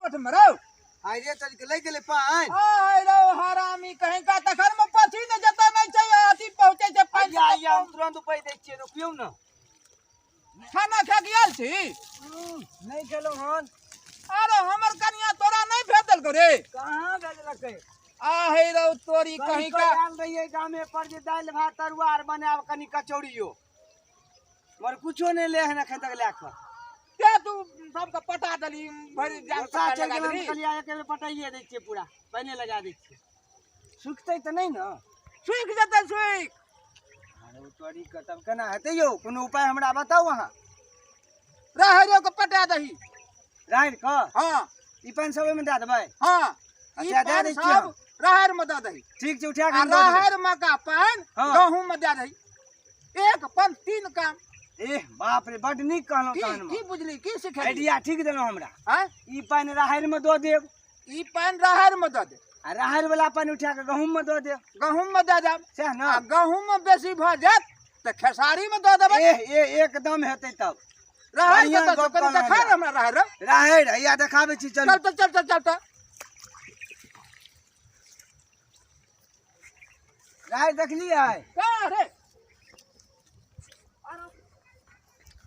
पट मरो आई रे चल के ले गेले पान आय रो हरामी कहीं का तखर में पछी न जता नहीं चाहिए अति पहुंचे जे पानी या हम तुरंत उपाय दै छियै तो पियो न खाना खा गेल छी नहीं खेलो हन अरे हमर कन्या तोरा नहीं भेटल को रे कहां भेजलकै आहे रो तोरी कहीं का आल रहिए गांव में पर जे दाल भात तरुआ आर बनाव कनी कचौड़ियो मर कुछो नहीं ले है खै तक लेकर ते तू सबका पटा दली भरी जान सा पटा चल लगा गेल दली कलिया एक में पटाइए दै छियै पूरा पहले लगा दै छियै सुखतै त नहीं न सुख जते सुख अरे तोरी क तब केना हेतै यो कोनो उपाय हमरा बताऊ अहाँ रहरो को पटा दही राहर क हां ई 500 में दे देबै हां अच्छा दे दै छियै हम। रहर में दे दही ठीक छै उठा के हम दे देबै रहर मका पान हाँ। गहूं में दे दही एक पन तीन काम एह बाप रे बड नीक कहलौ कान की में बुझली की सिखली आइडिया ठीक देलौ हमरा हैं ई पानी राहर में दो देब ई पान रहर में दे दे आ राहर वाला पानी उठा के गहूम में दो देब गहूं में दे दे सह न आ गहूं में बेसी भ जात त खेसारी में दे देबै एह एकदम हेतै तब रहर बढ़िया के तो गप कनी कहलौं देखा हमरा। हमरा रहर राहर हैया देखाबै छी चल चल चल चल चल चल राहर देखलियै का रे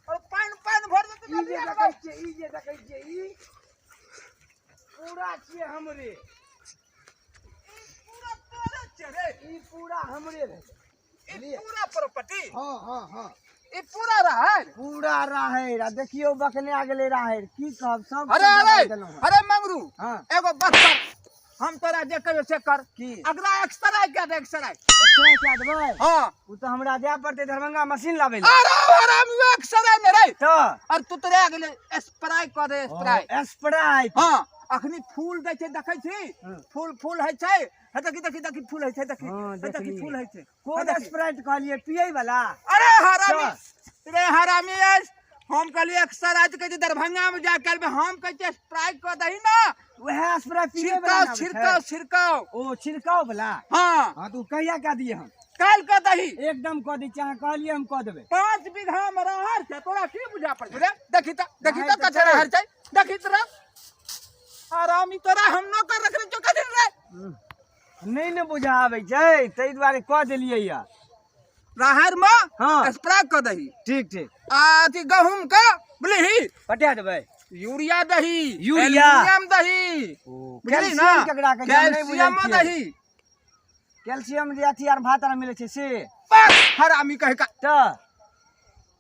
और पान पान भर देते ई जे देखै छियै ई जे देखै छियै ई पूरा छियै हमरे पूरा तोरे छे रे ई पूरा हमरे रे ई पूरा प्रॉपर्टी हां हां हां ई पूरा रहर पूरा राहर आ देखियो बकने आ गेलै राहर की कहब सब अरे अरे अरे मंगरू हां एगो बात कर हम तोरा जे कहियो से कर की अगला एक्सरा क्या दे एक्सरा एक्सरे क्या देबै हां उ तो हमरा जाय पड़तै दरभंगा मशीन लाबै ले अरे हराम एक्सरा में रे तो और तू तोरे आ गेले स्प्राई कर दे स्प्राई स्प्राइट हां अखनी फूल दै छै देखै छी हाँ। फूल फूल है छै हे देखी देखी देखी फूल है छै देखी हाँ, हे देखी देखली। फूल है छै कोन स्प्राइट कहलिए पियै वाला अरे हरामी रे हरामी हम कहलिए अक्सर आज के दरभंगा में जा कर हम कहते स्प्राइट कर दही ना वह स्प्राइट पियै वाला छिड़काव छिड़काव छिड़काव ओ छिड़काव वाला हां हां तू कहिया का दिए हम काल कर दही एकदम कह दी चाहे कहलिए हम कह देबै 5 बीघा में रहर छै तोरा की बुझा पड़ रे देखी त रहर त कथे छै। रहर छै देखी तोरा हरामी तोरा हम न कर रखले जो कथि रे नहीं न बुझाबै छै तै दुआरे कह देलिए या रहर में हाँ। स्प्राइट कर दही ठीक ठीक आ अथी गहूम का बुझली पटा देबै यूरिया दही यूरिया। एल्युमिनियम दही बुझली ना कैल्शियम केकरा के जान नहीं बुझै कैल्शियम छियै दही कैल्शियम जे अथी आर भात आर मिलै छै से बस हरामी कहे का त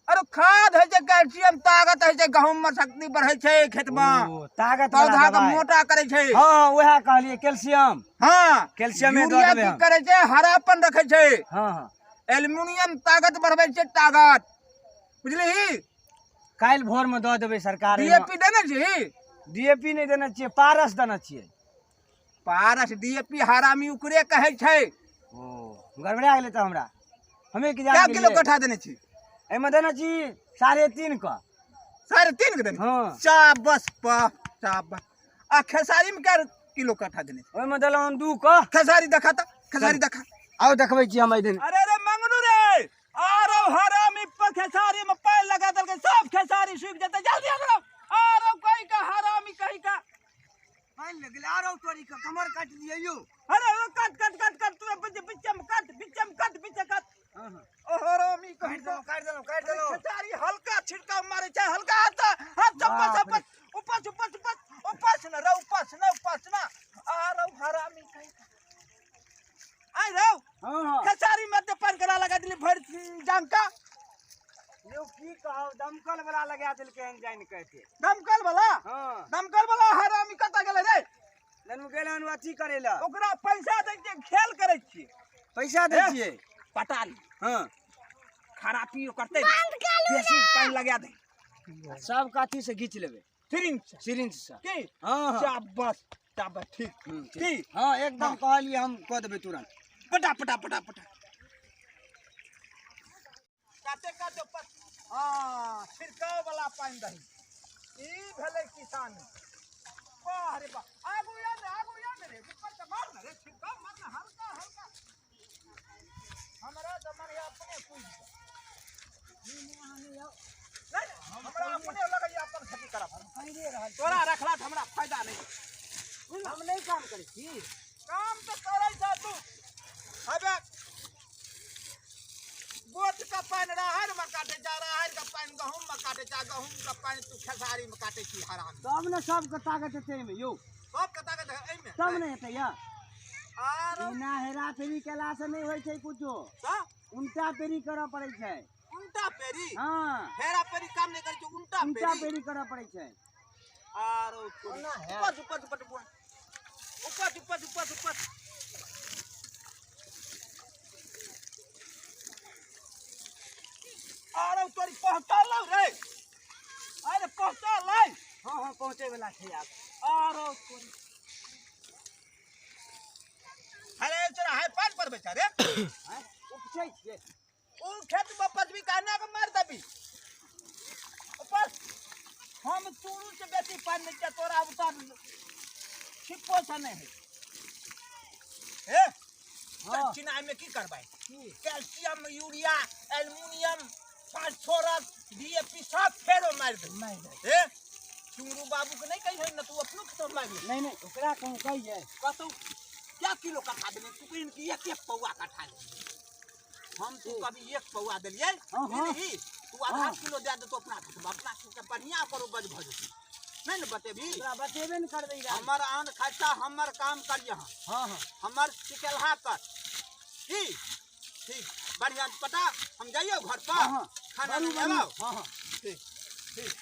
अरे खाद है जे कैल्शियम ताकत है जे गहूम में शक्ति बढ़े छै खेत में ओ, ताकत पौधा वाला के दवाई मोटा करे छै हां वह कहलिए कैल्शियम हां कैल्शियम में दऽ यूरिया देबै की हम करे छै हरापन रखे छै हां हां एल्युमिनियम ताकत बढ़बे छै ताकत बुझली काल भोर में दऽ देबै सरकार डीएपी देने छी डीएपी नहीं देना चाहिए पारस देना चाहिए पारस डीएपी हरामी उकरे कहे छै ओ गड़बड़ा गेलै त हमरा हमें की क्या जान किलो कट्ठा देने छी एमे देना चाहिए 3.5 का 3.5 के देने हाँ। चाबस चाबस आ खेसारी में क्या किलो कट्ठा देने छी? ओमे देलौ 2 का खेसारी देखा त खेसारी देखा आओ देखबै छी हम दिन अरे रे मंगनू रे आरो हरामी पर खेसारी में पैर लगा दल के सब खेसारी सूख जते जल्दी आरो आरो कोई का हरामी कहीं का पाइन लगले आरो तोरी का कमर काट दिए यो अरे वो कट कट कट कट तू बिचम कट बीच कट हां हां ओ हरामी कहीं काट देलौ खेसारी हल्का छिड़काव मारे छै हल्का हाथ चप्पा ऊपर ऊपर न आरो हरामी कहीं का आई रो हां हां खेसारी में ते पान कला लगा दिली भर जांका यो की कहब दमकल वाला लगा देल के जान कहते दमकल वाला हरामी कता गेले रे ननु गेलन अथी करेला ओकरा पैसा दे के खेल करे छी पैसा दै छियै पटाल हां खराबी करते बेसी पानी लगा दे सब काठी से घीच लेबै सिरिंज से की हां हां शाबाश ठीक की हां एकदम कहलिए हम कह देबै तुरंत पटा काटे हां छिड़काव वाला पानी दही ई भेले किसान वाह रे वाह आगू या रे ऊपर से मार रे छिड़काव मार हल्का हमरा तो मन अपने कुछ नहीं हमरा अपने लगे अपन खेती करब तोरा रखला हमरा फायदा नहीं काम करे छी काम तो करे जा तू अबे गोट का पानी राहर में काटे जा राहर का पानी गहूम में काटे जा गहूम का पानी तू खेसारी में काटे छी हराम तब न सबके ताकत हेतै एहिमे यौ सब के ताकत है एमे तब न हेतै या आर बिना हेरा फेरी केला से नहीं होइ छै कुछो सा उल्टा पेरी करऽ पड़ै छै उल्टा पेरी हाँ हेरा पेरी काम नहीं करे छै उल्टा उल्टा पेरी पेरी करऽ पड़ै छै आर ओना है। ऊपर ऊपर ऊपर ऊपर ऊपर ऊपर ऊपर अरे तोरी पहुंचल रे अरे पहुंचल रे हाँ हाँ पहुँचे वाला छै आब अरे तोरी अरे तोरा हाय पान पर बेचा रे हैं उपछै छियै उ खेत में पचवी कहना के मार दबी ऊपर हम चूरू से बेसी पानी नहीं के तोरा उतार छिपो से नहीं है हाँ। चिनाई में की करबै calcium urea aluminium phosphorus DAP सब फेरो मार दे ए चुंगरू बाबू के नहीं कही ना तू अपनो तो मार नहीं नहीं ओकरा कहूँ कहिए कहतो क्या किलो का खा देने तू कहीं कि एक पौवा का खा ले हम तू कभी एक पौवा देलिए हाँ, हाँ। नहीं तू आधा हाँ। किलो दे दे तो अपना अपना के बढ़िया करो बज भज नहीं न बतेबी ओकरा बतेबे न करबै रा हमर आन खाता हमर काम करिए हाँ हाँ हमर टिकलहा कर की ठीक बढ़िया पता हम जाइयो घर पर हाँ हाँ खाना बड़ी ले बढ़िया। आओ हाँ हाँ ठीक ठीक